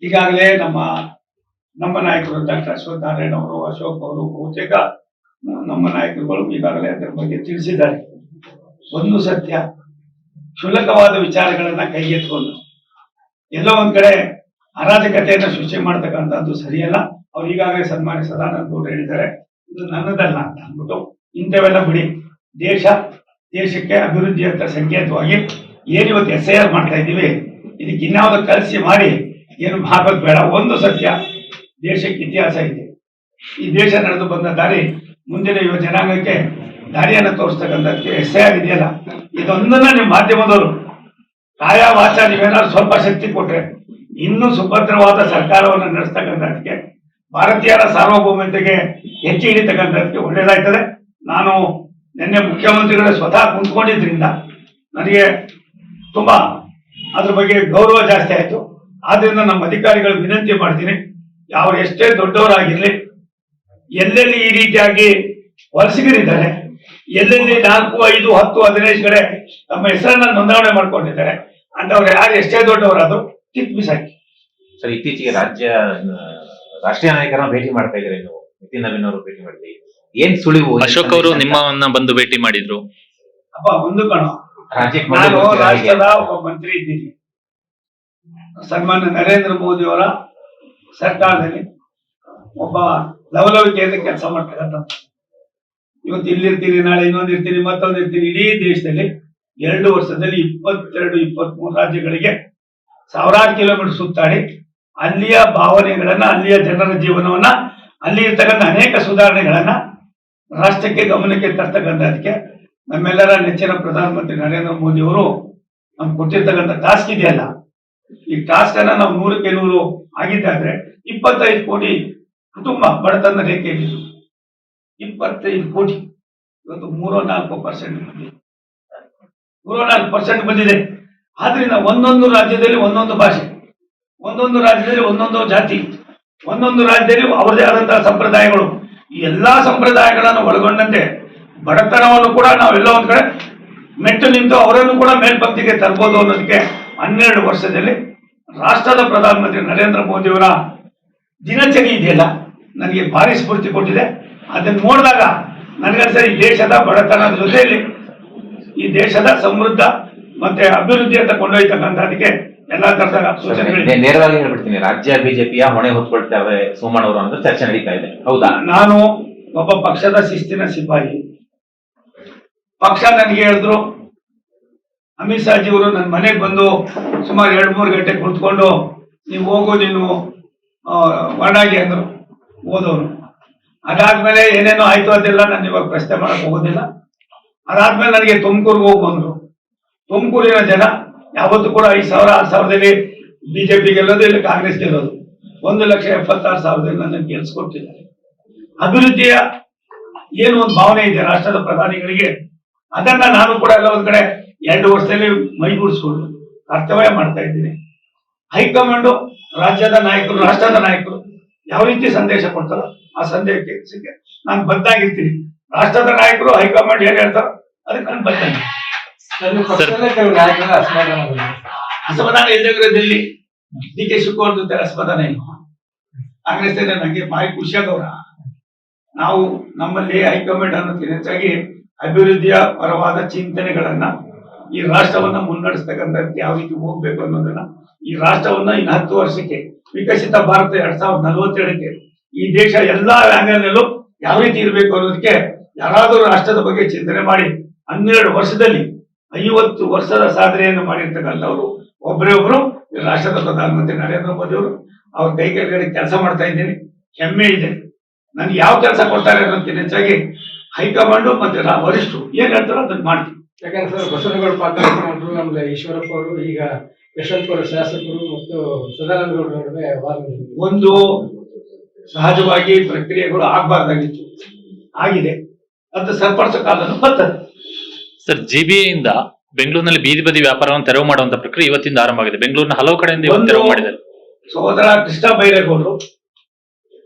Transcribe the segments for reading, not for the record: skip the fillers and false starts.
ಈಗಾಗಲೇ ನಮ್ಮ ನಾಯಕರು ಡಾಕ್ಟರ್ ಅಶ್ವಥ್ ನಾರಾಯಣ ಅವರು, ಅಶೋಕ್ ಅವರು, ಬಹುತೇಕ ನಮ್ಮ ನಾಯಕರುಗಳು ಈಗಾಗಲೇ ಅದರ ಬಗ್ಗೆ ತಿಳಿಸಿದ್ದಾರೆ. ಒಂದು ಸತ್ಯ, ಕ್ಷುಲ್ಲಕವಾದ ವಿಚಾರಗಳನ್ನ ಕೈಗೆತ್ತಿಕೊಂಡು ಎಲ್ಲೋ ಒಂದ್ ಕಡೆ ಅರಾಜಕತೆಯನ್ನು ಸೃಷ್ಟಿ ಮಾಡತಕ್ಕಂಥದ್ದು ಸರಿಯಲ್ಲ. ಅವ್ರು ಈಗಾಗಲೇ ಸನ್ಮಾನ್ಯ ಸದಾನಂದ ಗೌಡರು ಹೇಳಿದ್ದಾರೆ, ಇದು ನನ್ನದಲ್ಲ ಅಂತ ಅಂದ್ಬಿಟ್ಟು ಇಂಥವೆಲ್ಲ ಬಿಡಿ. ದೇಶಕ್ಕೆ ಅಭಿವೃದ್ಧಿ ಅಂತ ಸಂಕೇತವಾಗಿ ಏನಿವತ್ತು SIR ಮಾಡ್ತಾ ಇದ್ದೀವಿ, ಇದಕ್ಕೆ ಇನ್ಯಾವುದೋ ಕಲಿಸಿ ಮಾಡಿ ಏನು ಹಾಕೋದು ಬೇಡ. ಒಂದು ಸತ್ಯ, ದೇಶಕ್ಕೆ ಇತಿಹಾಸ ಇದೆ. ಈ ದೇಶ ನಡೆದು ಬಂದ ದಾರಿ ಮುಂದಿನ ಯುವ ಜನಾಂಗಕ್ಕೆ ದಾರಿಯನ್ನು ತೋರಿಸ್ತಕ್ಕಂಥದ್ದಕ್ಕೆ SIR ಇದೆಯಲ್ಲ, ಇದೊಂದನ್ನ ನಿಮ್ಮ ಮಾಧ್ಯಮದವರು ಕಾಯ ವಾಚ ನೀವೇನಾದ್ರು ಸ್ವಲ್ಪ ಶಕ್ತಿ ಕೊಟ್ರೆ ಇನ್ನೂ ಸುಭದ್ರವಾದ ಸರ್ಕಾರವನ್ನು ನಡೆಸ್ತಕ್ಕಂಥದ್ದಕ್ಕೆ, ಭಾರತೀಯರ ಸಾರ್ವಭೌಮತೆಗೆ ಹೆಚ್ಚು ಹಿಡಿತಕ್ಕಂಥದ್ದಕ್ಕೆ ಒಳ್ಳೇದಾಯ್ತದೆ. ನಾನು ನಿನ್ನೆ ಮುಖ್ಯಮಂತ್ರಿಗಳ ಸ್ವತಃ ಕುಂತ್ಕೊಂಡಿದ್ರಿಂದ ನನಗೆ ತುಂಬಾ ಅದ್ರ ಬಗ್ಗೆ ಗೌರವ ಜಾಸ್ತಿ ಆಯ್ತು. ಆದ್ರಿಂದ ನಮ್ಮ ಅಧಿಕಾರಿಗಳು ವಿನಂತಿ ಮಾಡ್ತೀನಿ, ಯಾವ ಎಷ್ಟೇ ದೊಡ್ಡವರಾಗಿರ್ಲಿ, ಎಲ್ಲೆಲ್ಲಿ ಈ ರೀತಿಯಾಗಿ ವಲಸಿಗರಿದ್ದಾರೆ, ಎಲ್ಲೆಲ್ಲಿ 4, 5, 10, 15 ಕಡೆ ತಮ್ಮ ಹೆಸರನ್ನ ನೋಂದಣಿ ಮಾಡ್ಕೊಂಡಿದ್ದಾರೆ ಅಂತವ್ರು ಯಾರು ಎಷ್ಟೇ ದೊಡ್ಡವರಾದ್ರು ಕಿತ್ ಬಿಸಾಕಿ. ಸರ್, ಇತ್ತೀಚೆಗೆ ರಾಷ್ಟ್ರೀಯ ನಾಯಕರನ್ನ ಭೇಟಿ ಮಾಡ್ತಾ ಇದ್ದಾರೆ, ನೀವು ನಿತಿನ್ ನವೀನ್ ಅವರು ಭೇಟಿ ಮಾಡಿದ್ರಿ, ಏನ್ ಸುಳಿವು? ಅಶೋಕ್ ಅವರು ನಿಮ್ಮನ್ನ ಬಂದು ಭೇಟಿ ಮಾಡಿದ್ರು. ಅಪ್ಪ ಒಂದು ಕಣೋ, ನಾನು ರಾಷ್ಟ್ರದ ಒಬ್ಬ ಮಂತ್ರಿ ಇದ್ದೀನಿ. ಸನ್ಮಾನ್ಯ ನರೇಂದ್ರ ಮೋದಿ ಅವರ ಸರ್ಕಾರದಲ್ಲಿ ಒಬ್ಬ ಲವಲವಿಕೆಯಿಂದ ಕೆಲಸ ಮಾಡ್ತಕ್ಕಂಥ, ಇವತ್ತು ಇಲ್ಲಿರ್ತೀನಿ, ನಾಳೆ ಇನ್ನೊಂದಿರ್ತೀನಿ, ಮತ್ತೊಂದಿರ್ತೀನಿ. ಇಡೀ ದೇಶದಲ್ಲಿ 2 ವರ್ಷದಲ್ಲಿ 22-23 ರಾಜ್ಯಗಳಿಗೆ ಸಾವಿರಾರು ಕಿಲೋಮೀಟರ್ ಸುತ್ತಾಡಿ ಅಲ್ಲಿಯ ಭಾವನೆಗಳನ್ನ, ಅಲ್ಲಿಯ ಜನರ ಜೀವನವನ್ನ, ಅಲ್ಲಿ ಇರ್ತಕ್ಕಂಥ ಅನೇಕ ಸುಧಾರಣೆಗಳನ್ನ ರಾಷ್ಟ್ರಕ್ಕೆ ಗಮನಕ್ಕೆ ತರ್ತಕ್ಕಂಥದಕ್ಕೆ ನಮ್ಮೆಲ್ಲರ ನೆಚ್ಚಿನ ಪ್ರಧಾನಮಂತ್ರಿ ನರೇಂದ್ರ ಮೋದಿ ಅವರು ನಮ್ಗೆ ಕೊಟ್ಟಿರ್ತಕ್ಕಂಥ ಟಾಸ್ಕ್ ಇದೆಯಲ್ಲ, ಈ ಟಾಸ್ಕ್ ಅನ್ನ ನಾವು 100ಕ್ಕೆ 100 ಆಗಿದ್ದಾದ್ರೆ 25 ಕೋಟಿ ಕುಟುಂಬ ಬಡತನ ರೇಖೆಯಲ್ಲಿ 25 ಕೋಟಿ, ಇವತ್ತು 3-4% ಬಂದಿದೆ. 3-4% ಬಂದಿದೆ. ಆದ್ರಿಂದ ಒಂದೊಂದು ರಾಜ್ಯದಲ್ಲಿ ಒಂದೊಂದು ಭಾಷೆ, ಒಂದೊಂದು ರಾಜ್ಯದಲ್ಲಿ ಒಂದೊಂದು ಜಾತಿ, ಒಂದೊಂದು ರಾಜ್ಯದಲ್ಲಿ ಅವರದೇ ಆದಂತಹ ಸಂಪ್ರದಾಯಗಳು, ಈ ಎಲ್ಲಾ ಸಂಪ್ರದಾಯಗಳನ್ನು ಒಳಗೊಂಡಂತೆ ಬಡತನವನ್ನು ಕೂಡ ನಾವೆಲ್ಲ ಒಂದ್ ಕಡೆ ಮೆಟ್ಟು ನಿಂತು ಅವರನ್ನು ಕೂಡ ಮೇಲ್ಪಂಕ್ತಿಗೆ ತರಬಹುದು ಅನ್ನೋದಕ್ಕೆ 12 ವರ್ಷದಲ್ಲಿ ರಾಷ್ಟ್ರದ ಪ್ರಧಾನಮಂತ್ರಿ ನರೇಂದ್ರ ಮೋದಿ ಅವರ ದಿನಚರಿ ಇದೆಯಲ್ಲ, ನನಗೆ ಭಾರಿ ಸ್ಫೂರ್ತಿ ಕೊಟ್ಟಿದೆ. ಅದನ್ನು ನೋಡಿದಾಗ ನನಗನ್ಸರಿ ಈ ದೇಶದ ಬಡತನದ ಜೊತೆಯಲ್ಲಿ ಈ ದೇಶದ ಸಮೃದ್ಧ ಮತ್ತೆ ಅಭಿವೃದ್ಧಿ ಅಂತ ಕೊಂಡೊಯ್ತಕ್ಕಂಥದಕ್ಕೆ ಎಲ್ಲಾ ತರದ ಸೂಚನೆಗಳಿದೆ. ನೇರವಾಗಿ ಹೇಳ್ಬಿಡ್ತೀನಿ, ರಾಜ್ಯ ಬಿಜೆಪಿಯ ಹೊಣೆ ಹೊತ್ಕೊಳ್ತಾರೆ ಸೋಮಣ್ಣ ಅವರು ಅನ್ನೋದು ಚರ್ಚೆ ನಡೀತಾ ಇದೆ, ಹೌದಾ? ನಾನು ಒಬ್ಬ ಪಕ್ಷದ ಶಿಸ್ತಿನ ಸಿಪಾಯಿ. ಪಕ್ಷ ನನಗೆ ಹೇಳಿದ್ರು, ಅಮಿತ್ ಶಾಜಿ ಅವರು ನನ್ನ ಮನೆಗೆ ಬಂದು ಸುಮಾರು 2-3 ಗಂಟೆ ಕುಳಿತುಕೊಂಡು ನೀವು ಹೋಗು, ನೀನು ಹೊರಡಾಗಿ ಅಂದ್ರು, ಓದೋನು. ಅದಾದ್ಮೇಲೆ ಏನೇನೋ ಆಯ್ತು ಅದೆಲ್ಲ ನಾನು ಇವಾಗ ಪ್ರಶ್ನೆ ಮಾಡಕ್ ಹೋಗೋದಿಲ್ಲ. ಅದಾದ್ಮೇಲೆ ನನಗೆ ತುಮಕೂರ್ಗೆ ಹೋಗು ಅಂದ್ರು. ತುಮಕೂರಿನ ಜನ ಯಾವತ್ತೂ ಕೂಡ 5,000-6,000ದಲ್ಲಿ ಬಿಜೆಪಿ ಗೆಲ್ಲೋದು, ಇಲ್ಲಿ ಕಾಂಗ್ರೆಸ್ ಗೆಲ್ಲೋದು. 1,76,000 ನನ್ನ ಗೆಲ್ಸ್ಕೊಟ್ಟಿದ್ದಾರೆ. ಅಭಿವೃದ್ಧಿಯ ಏನು ಒಂದು ಭಾವನೆ ಇದೆ ರಾಷ್ಟ್ರದ ಪ್ರಧಾನಿಗಳಿಗೆ, ಅದನ್ನ ನಾನು ಕೂಡ ಎಲ್ಲ ಒಂದ್ ಕಡೆ 2 ವರ್ಷದಲ್ಲಿ ಮೈಗೂಡಿಸ್ಕೊಂಡು ಕರ್ತವ್ಯ ಮಾಡ್ತಾ ಇದ್ದೀನಿ. ಹೈಕಮಾಂಡು, ರಾಜ್ಯದ ನಾಯಕರು, ರಾಷ್ಟ್ರದ ನಾಯಕರು ಯಾವ ರೀತಿ ಸಂದೇಶ ಕೊಡ್ತಾರೋ ಆ ಸಂದೇಶಕ್ಕೆ ನಾನು ಬದ್ಧಾಗಿರ್ತೀನಿ. ರಾಷ್ಟ್ರದ ನಾಯಕರು, ಹೈಕಮಾಂಡ್ ಏನ್ ಹೇಳ್ತಾರೋ ಅದಕ್ಕೆ ನಾನು ಬದ್ಧಾಗಿರ್ತೀನಿ. ಅಸಮಾಧಾನ ಇಲ್ಲದಿರೋದಿಲ್ಲಿ DK ಶಿವಕುಮಾರ್ ಜೊತೆ ಅಸಮಾಧಾನ ಇಲ್ಲ. ಕಾಂಗ್ರೆಸ್ ನನಗೆ ಭಾರಿ ಖುಷಿಯಾದವರ. ನಾವು ನಮ್ಮಲ್ಲಿ ಹೈಕಮಾಂಡ್ ಅನ್ನೋದಕ್ಕಿಂತ ಹೆಚ್ಚಾಗಿ ಅಭಿವೃದ್ಧಿಯ ಪರವಾದ ಚಿಂತನೆಗಳನ್ನ, ಈ ರಾಷ್ಟ್ರವನ್ನ ಮುನ್ನಡೆಸ್ತಕ್ಕಂಥದ್ದಕ್ಕೆ ಯಾವ ರೀತಿ ಹೋಗ್ಬೇಕು ಅನ್ನೋದನ್ನ, ಈ ರಾಷ್ಟ್ರವನ್ನ ಇನ್ನು 10 ವರ್ಷಕ್ಕೆ ವಿಕಸಿತ ಭಾರತ 2047ಕ್ಕೆ ಈ ದೇಶ ಎಲ್ಲಾ ಆಂಗಲ್ನಲ್ಲೂ ಯಾವ ರೀತಿ ಇರಬೇಕು ಅನ್ನೋದಕ್ಕೆ ಯಾರಾದರೂ ರಾಷ್ಟ್ರದ ಬಗ್ಗೆ ಚಿಂತನೆ ಮಾಡಿ 12 ವರ್ಷದಲ್ಲಿ 50 ವರ್ಷದ ಸಾಧನೆಯನ್ನು ಮಾಡಿರ್ತಕ್ಕಂಥವ್ರು ಒಬ್ಬರೇ ಒಬ್ರು ರಾಷ್ಟ್ರದ ಪ್ರಧಾನಮಂತ್ರಿ ನರೇಂದ್ರ ಮೋದಿ ಅವರು. ಅವ್ರ ಕೈ ಕೆಳಗಡೆ ಕೆಲಸ ಮಾಡ್ತಾ ಇದ್ದೀನಿ, ಹೆಮ್ಮೆ ಇದೆ. ನನ್ಗೆ ಯಾವ ಕೆಲಸ ಕೊಡ್ತಾರೆ ಅನ್ನೋದಕ್ಕಿಂತ ಹೆಚ್ಚಾಗಿ ಹೈಕಮಾಂಡು ಮತ್ತೆ ವರಿಷ್ಠರು ಏನ್ ಹೇಳ್ತಾರೋ ಅದನ್ನ ಮಾಡ್ತೀವಿ. ಯಾಕಂದ್ರೆ ಸರ್, ಬಸವನಗೌಡ ಪಾತ್ರ ನಮ್ದು ಈಶ್ವರಪ್ಪ ಅವರು, ಈಗ ಯಶವಂತಪುರ ಶಾಸಕರು ಮತ್ತು ಸದಾನಂದ ಗೌಡರ ನಡುವೆ ಒಂದು ಸಹಜವಾಗಿ ಪ್ರಕ್ರಿಯೆಗಳು ಆಗ್ಬಾರ್ದಾಗಿತ್ತು, ಆಗಿದೆ, ಅದು ಸರಿಪಡಿಸೋ ಕಾಲನು ಬರ್ತದೆ. ಸರ್, GBA ಇಂದ ಬೆಂಗಳೂರಿನಲ್ಲಿ ಬೀದಿ ಬದಿ ವ್ಯಾಪಾರವನ್ನು ತೆರವು ಮಾಡುವಂತ ಪ್ರಕ್ರಿಯೆ ಇವತ್ತಿಂದ ಆರಂಭ ಆಗಿದೆ. ಬೆಂಗಳೂರಿನ ಹಲವು ಕಡೆಯಿಂದ ತೆರವು ಮಾಡಿದ್ದಾರೆ. ಸಹೋದರ ಕೃಷ್ಣ ಬೈರೇಗೌಡರು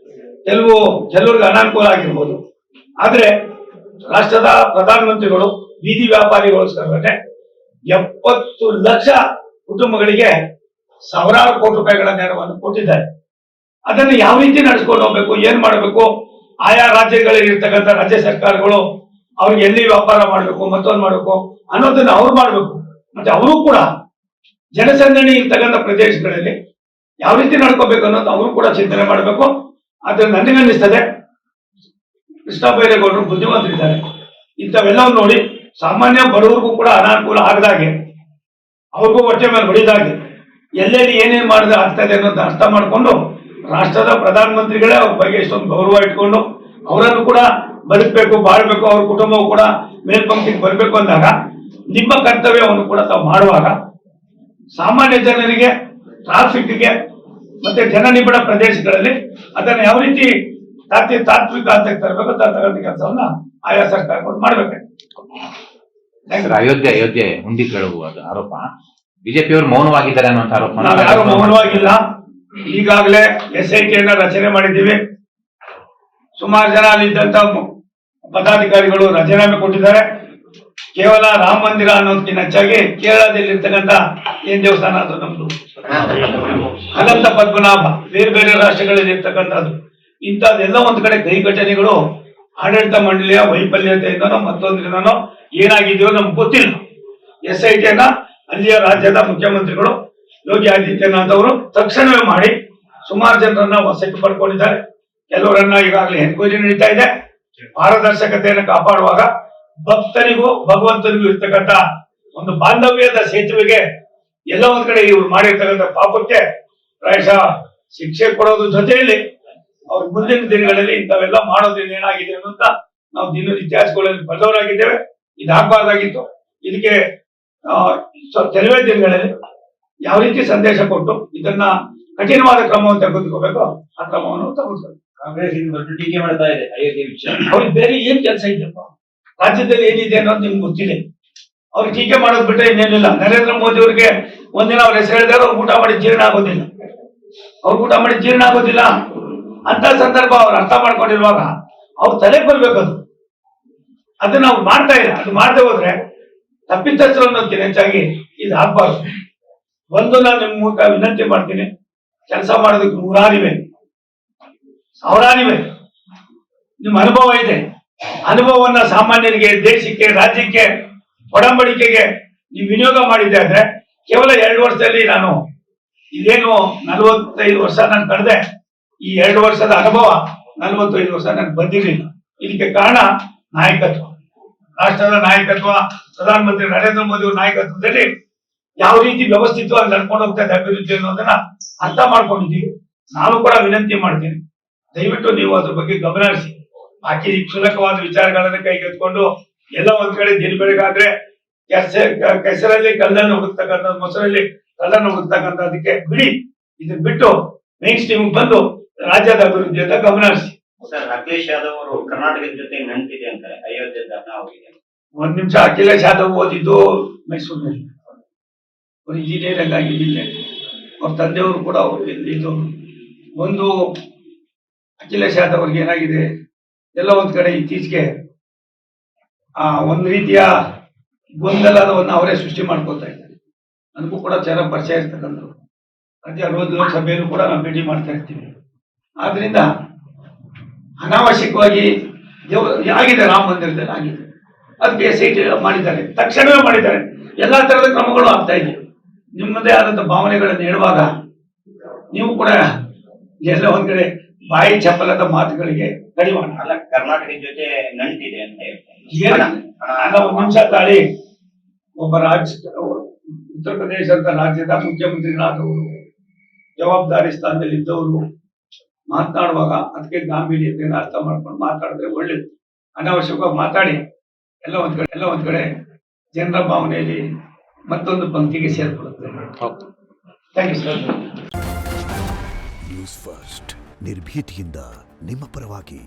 ಕೆಲವರಿಗೆ ಅನಾನುಕೂಲ ಆಗಿರ್ಬೋದು, ಆದ್ರೆ ರಾಷ್ಟ್ರದ ಪ್ರಧಾನಮಂತ್ರಿಗಳು ಬೀದಿ ವ್ಯಾಪಾರಿಗೋಸ್ಕರನೇ 70 ಲಕ್ಷ ಕುಟುಂಬಗಳಿಗೆ ಸಾವಿರಾರು ಕೋಟಿ ರೂಪಾಯಿಗಳ ನೆರವನ್ನು ಕೊಟ್ಟಿದ್ದಾರೆ. ಅದನ್ನು ಯಾವ ರೀತಿ ನಡೆಸ್ಕೊಂಡು ಹೋಗ್ಬೇಕು, ಏನ್ ಮಾಡಬೇಕು, ಆಯಾ ರಾಜ್ಯಗಳಲ್ಲಿ ಇರ್ತಕ್ಕಂಥ ರಾಜ್ಯ ಸರ್ಕಾರಗಳು ಅವ್ರಿಗೆ ಎಲ್ಲಿ ವ್ಯಾಪಾರ ಮಾಡಬೇಕು, ಮತ್ತೊಂದು ಮಾಡಬೇಕು ಅನ್ನೋದನ್ನ ಅವ್ರು ಮಾಡಬೇಕು. ಮತ್ತೆ ಅವರು ಕೂಡ ಜನಸಂದಣಿ ಇರ್ತಕ್ಕಂಥ ಪ್ರದೇಶಗಳಲ್ಲಿ ಯಾವ ರೀತಿ ನಡ್ಕೋಬೇಕು ಅನ್ನೋದು ಅವರು ಕೂಡ ಚಿಂತನೆ ಮಾಡಬೇಕು. ಆದ್ರೆ ನನಗನ್ನಿಸ್ತದೆ ಕೃಷ್ಣ ಬೈರೇಗೌಡರು ಬುದ್ಧಿವಂತರಿದ್ದಾರೆ. ಇಂಥವೆಲ್ಲವನ್ನು ನೋಡಿ ಸಾಮಾನ್ಯ ಬಡವರಿಗೂ ಕೂಡ ಅನಾನುಕೂಲ ಆಗದಾಗೆ, ಅವ್ರಿಗೂ ಹೊಟ್ಟೆ ಮೇಲೆ ಹೊಡಿದಾಗೆ, ಎಲ್ಲೆಲ್ಲಿ ಏನೇನು ಮಾಡಿದ್ರೆ ಆಗ್ತದೆ ಅನ್ನೋದನ್ನ ಅರ್ಥ ಮಾಡಿಕೊಂಡು ರಾಷ್ಟ್ರದ ಪ್ರಧಾನಮಂತ್ರಿಗಳೇ ಅವ್ರ ಬಗ್ಗೆ ಇಷ್ಟೊಂದು ಗೌರವ ಇಟ್ಕೊಂಡು ಅವರನ್ನು ಕೂಡ ಬದುಕಬೇಕು, ಬಾಳ್ಬೇಕು, ಅವ್ರ ಕುಟುಂಬವು ಕೂಡ ಮೇಲ್ಪಂಕ್ತಿಗೆ ಬರಬೇಕು ಅಂದಾಗ ನಿಮ್ಮ ಕರ್ತವ್ಯವನ್ನು ಕೂಡ ತಾವು ಮಾಡುವಾಗ ಸಾಮಾನ್ಯ ಜನರಿಗೆ, ಟ್ರಾಫಿಕ್ಗೆ ಮತ್ತೆ ಜನನಿಬಿಡ ಪ್ರದೇಶಗಳಲ್ಲಿ ಅದನ್ನು ಯಾವ ರೀತಿ ತಾತ್ವಿಕ ಹಂತಕ್ಕೆ ತರಬೇಕು ತರತಕ್ಕಂಥ ಕೆಲಸವನ್ನ ಆಯಾ ಸರ್ಕಾರಗಳು ಮಾಡ್ಬೇಕು. ಅಯೋಧ್ಯೆ ಹುಂಡಿ ಕೇಳುವುದು ಆರೋಪ ಬಿಜೆಪಿಯವರು ಮೌನವಾಗಿದ್ದಾರೆ ಅನ್ನುವಂತ ಆರೋಪ. ನಾವು ಯಾರು ಮೌನವಾಗಿಲ್ಲ. ಈಗಾಗಲೇ SIT ರಚನೆ ಮಾಡಿದ್ದೀವಿ. ಸುಮಾರು ಜನ ಅಲ್ಲಿದ್ದಂತ ಪದಾಧಿಕಾರಿಗಳು ರಾಜೀನಾಮೆ ಕೊಟ್ಟಿದ್ದಾರೆ. ಕೇವಲ ರಾಮ ಮಂದಿರ ಅನ್ನೋದಕ್ಕಿಂತ ಹೆಚ್ಚಾಗಿ ಕೇರಳದಲ್ಲಿರ್ತಕ್ಕಂಥ ಏನ್ ದೇವಸ್ಥಾನ ಅದು ನಮ್ದು ಅನಂತ ಪದ್ಮನಾಭ, ಬೇರೆ ಬೇರೆ ರಾಷ್ಟ್ರಗಳಲ್ಲಿ ಇರ್ತಕ್ಕಂಥದ್ದು, ಇಂಥದ್ದೆಲ್ಲ ಒಂದ್ ಕಡೆ ಕೈ ಘಟನೆಗಳು ಆಡಳಿತ ಮಂಡಳಿಯ ವೈಫಲ್ಯತೆಯಿಂದನೋ ಮತ್ತೊಂದ್ರಿಂದನೋ ಏನಾಗಿದೆಯೋ ನಮ್ಗೆ ಗೊತ್ತಿಲ್ಲ. SIT ಅಲ್ಲಿಯ ರಾಜ್ಯದ ಮುಖ್ಯಮಂತ್ರಿಗಳು ಯೋಗಿ ಆದಿತ್ಯನಾಥ್ ಅವರು ತಕ್ಷಣವೇ ಮಾಡಿ ಸುಮಾರು ಜನರನ್ನ ವಶಕ್ಕೆ ಪಡ್ಕೊಂಡಿದ್ದಾರೆ. ಕೆಲವರನ್ನ ಈಗಾಗಲೇ ಎನ್ಕ್ವೈರಿ ನಡೀತಾ ಇದೆ. ಪಾರದರ್ಶಕತೆಯನ್ನು ಕಾಪಾಡುವಾಗ ಭಕ್ತರಿಗೂ ಭಗವಂತನಿಗೂ ಇರ್ತಕ್ಕಂಥ ಒಂದು ಬಾಂಧವ್ಯದ ಸೇತುವೆಗೆ ಎಲ್ಲ ಒಂದ್ ಕಡೆ ಇವ್ರು ಮಾಡಿರ್ತಕ್ಕಂಥ ಪಾಪಕ್ಕೆ ಪ್ರಾಯಶಃ ಶಿಕ್ಷೆ ಕೊಡೋದ್ರ ಜೊತೆಯಲ್ಲಿ ಅವ್ರ ಮುಂದಿನ ದಿನಗಳಲ್ಲಿ ಇಂಥವೆಲ್ಲ ಮಾಡೋದ್ರಿಂದ ಏನಾಗಿದೆ ಅನ್ನೋಂತ ನಾವು ದಿನದ ಇತಿಹಾಸಗಳಲ್ಲಿ ಬರೆದವರಾಗಿದ್ದೇವೆ. ಇದಾಗಬಾರ್ದಾಗಿತ್ತು. ಇದಕ್ಕೆ ಕೆಲವೇ ದಿನಗಳಲ್ಲಿ ಯಾವ ರೀತಿ ಸಂದೇಶ ಕೊಟ್ಟು ಇದನ್ನ ಕಠಿಣವಾದ ಕ್ರಮವನ್ನು ತೆಗೆದುಕೋಬೇಕು ಆ ಕ್ರಮವನ್ನು ತೆಗೆದುಕೊಳ್ಳಿ. ಕಾಂಗ್ರೆಸ್ ದೊಡ್ಡ ಟೀಕೆ ಮಾಡ್ತಾ ಇದೆ ಅಯೋಧ್ಯೆ ವಿಷಯ. ಅವ್ರಿಗೆ ಬೇರೆ ಏನ್ ಕೆಲಸ ಇದೆಯಪ್ಪ, ರಾಜ್ಯದಲ್ಲಿ ಏನಿದೆ ಅನ್ನೋದು ನಿಮ್ಗೆ ಗೊತ್ತಿದೆ. ಅವ್ರು ಟೀಕೆ ಮಾಡೋದ್ ಬಿಟ್ರೆ ಇನ್ನೇನಿಲ್ಲ. ನರೇಂದ್ರ ಮೋದಿ ಅವ್ರಿಗೆ ಒಂದಿನ ಅವ್ರ ಹೆಸರು ಹೇಳಿದ್ರೆ ಅವ್ರು ಊಟ ಮಾಡಿ ಜೀರ್ಣ ಆಗೋದಿಲ್ಲ. ಅಂತ ಸಂದರ್ಭ ಅವ್ರು ಅರ್ಥ ಮಾಡ್ಕೊಂಡಿರುವಾಗ ಅವ್ರ ತಲೆಗೆ ಬರ್ಬೇಕು. ಅದನ್ನ ಅವ್ರು ಮಾಡ್ತಾ ಇಲ್ಲ. ಅದು ಮಾಡದೆ ಹೋದ್ರೆ ತಪ್ಪಿತಸ್ಥರು ಅನ್ನೋದಕ್ಕಿಂತ ಹೆಚ್ಚಾಗಿ ಇದು ಆಗ್ಬಾರ್ದು. ಒಂದು ನಾನು ನಿಮ್ ಮೂಲಕ ವಿನಂತಿ ಮಾಡ್ತೀನಿ, ಕೆಲಸ ಮಾಡೋದಕ್ಕೆ ಸಾವಿರಾರಿವೆ, ನಿಮ್ಮ ಅನುಭವ ಇದೆ. ಅನುಭವವನ್ನ ಸಾಮಾನ್ಯರಿಗೆ, ದೇಶಕ್ಕೆ, ರಾಜ್ಯಕ್ಕೆ, ಒಡಂಬಡಿಕೆಗೆ ನೀವು ವಿನಿಯೋಗ ಮಾಡಿದ್ದೆ ಆದ್ರೆ ಕೇವಲ 2 ವರ್ಷದಲ್ಲಿ ನಾನು ಇದೇನು 45 ವರ್ಷ ನಾನು ಕಳೆದೆ, ಈ 2 ವರ್ಷದ ಅನುಭವ 45 ವರ್ಷ ನನಗೆ ಬಂದಿರಲಿಲ್ಲ. ಇದಕ್ಕೆ ಕಾರಣ ನಾಯಕತ್ವ, ರಾಷ್ಟ್ರದ ನಾಯಕತ್ವ, ಪ್ರಧಾನಮಂತ್ರಿ ನರೇಂದ್ರ ಮೋದಿ ಅವರ ನಾಯಕತ್ವದಲ್ಲಿ ಯಾವ ರೀತಿ ವ್ಯವಸ್ಥಿತವಾಗಿ ನಡ್ಕೊಂಡು ಹೋಗ್ತಾ ಇದೆ ಅಭಿವೃದ್ಧಿ ಅನ್ನೋದನ್ನ ಅರ್ಥ ಮಾಡ್ಕೊಂಡಿದ್ದೀವಿ. ನಾನು ಕೂಡ ವಿನಂತಿ ಮಾಡ್ತೀನಿ, ದಯವಿಟ್ಟು ನೀವು ಅದ್ರ ಬಗ್ಗೆ ಗಮನ ಹರಿಸಿ. ಬಾಕಿ ಕ್ಷುಲ್ಲಕವಾದ ವಿಚಾರಗಳನ್ನ ಕೈಗೆತ್ಕೊಂಡು ಎಲ್ಲ ಒಂದ್ ಕಡೆ ದಿನ ಬೆಳಗಾದ್ರೆ ಕೆಸರಲ್ಲಿ ಕಲ್ಲನ್ನು ಹುಡುಕ್ತಕ್ಕಂಥ, ಮೊಸರಲ್ಲಿ ಕಲ್ಲನ್ನು ಹುಡುಕ್ತಕ್ಕಂಥದಕ್ಕೆ ಬಿಡಿ. ಇದನ್ನ ಬಿಟ್ಟು ಮೇನ್ ಸ್ಟ್ರೀಮ್ ಬಂದು ರಾಜ್ಯದ ಅಭಿವೃದ್ಧಿ ಅಂತ ಗಮನ ಹರಿಸಿ. ಸರ್, ಅಖಿಲೇಶ್ ಯಾದವ್ ಅವರು ಕರ್ನಾಟಕದ ಜೊತೆ ನಂಟಿದೆ ಅಂತಾರೆ, ಅಯೋಧ್ಯೆ ದರ್ಶನ ಹೋಗಿದೆ. ಒಂದ್ ನಿಮಿಷ, ಅಖಿಲೇಶ್ ಯಾದವ್ ಓದಿದ್ದು ಮೈಸೂರಿನಲ್ಲಿ, ಅವ್ರು ಇಂಜಿನಿಯರಿಂಗ್ ಆಗಿದ್ದಿಲ್ಲ. ಅವ್ರ ತಂದೆಯವರು ಕೂಡ ಅವ್ರು ಇದು ಒಂದು ಅಖಿಲೇಶ್ ಯಾದವ್ ಅವ್ರಿಗೆ ಏನಾಗಿದೆ, ಎಲ್ಲ ಒಂದ್ ಕಡೆ ಇತ್ತೀಚೆಗೆ ಒಂದ್ ರೀತಿಯ ಗೊಂದಲವನ್ನು ಅವರೇ ಸೃಷ್ಟಿ ಮಾಡ್ಕೊಳ್ತಾ ಇದ್ದಾರೆ. ನನಗೂ ಕೂಡ ಚೆನ್ನಾಗಿ ಪರಿಚಯ ಇರ್ತಕ್ಕಂಥವ್ರು. ರಾಜ್ಯ ಲೋಕಸಭೆಯಲ್ಲೂ ಕೂಡ ನಾವು ಭೇಟಿ ಮಾಡ್ತಾ ಇರ್ತೀವಿ. ಆದ್ರಿಂದ ಅನಾವಶ್ಯಕವಾಗಿ ಆಗಿದೆ, ರಾಮ ಮಂದಿರದಲ್ಲಿ ಆಗಿದೆ, ಅದಕ್ಕೆ SIT ಮಾಡಿದ್ದಾರೆ, ತಕ್ಷಣವೇ ಮಾಡಿದ್ದಾರೆ. ಎಲ್ಲಾ ತರದ ಕ್ರಮಗಳು ಆಗ್ತಾ ಇದೆ. ನಿಮ್ಮದೇ ಆದಂತ ಭಾವನೆಗಳನ್ನು ಹೇಳುವಾಗ ನೀವು ಕೂಡ ಎಲ್ಲ ಒಂದ್ ಕಡೆ ಬಾಯಿ ಚಪ್ಪಲದ ಮಾತುಗಳಿಗೆ ಕಡಿಮೆ ಅಲ್ಲ, ಕರ್ನಾಟಕದ ಜೊತೆ ನಂಟಿದೆ ಅಂತ ಹೇಳ್ತಾರೆ. ಒಂದ್ ನಿಮಿಷ ತಾಳಿ. ಒಬ್ಬ ಉತ್ತರ ಪ್ರದೇಶ ಅಂತ ರಾಜ್ಯದ ಮುಖ್ಯಮಂತ್ರಿಗಳಾದವರು, ಜವಾಬ್ದಾರಿ ಸ್ಥಾನದಲ್ಲಿ ಇದ್ದವರು ಮಾತನಾಡುವಾಗ ಅದಕ್ಕೆ ಗಾಂಭೀರ್ಯತೆಯನ್ನು ಅರ್ಥ ಮಾಡ್ಕೊಂಡು ಮಾತಾಡಿದ್ರೆ ಒಳ್ಳೇದು. ಅನಾವಶ್ಯಕವಾಗಿ ಮಾತಾಡಿ ಎಲ್ಲ ಒಂದ್ ಕಡೆ ಜನರ ಭಾವನೆಯಲ್ಲಿ ಮತ್ತೊಂದು ಪಂಕ್ತಿಗೆ ಸೇರ್ಕೊಳ್ಳುತ್ತೆ. Thank you sir. News first, ನಿರ್ಭೀತಿಯಿಂದ ನಿಮ್ಮ ಪರವಾಗಿ.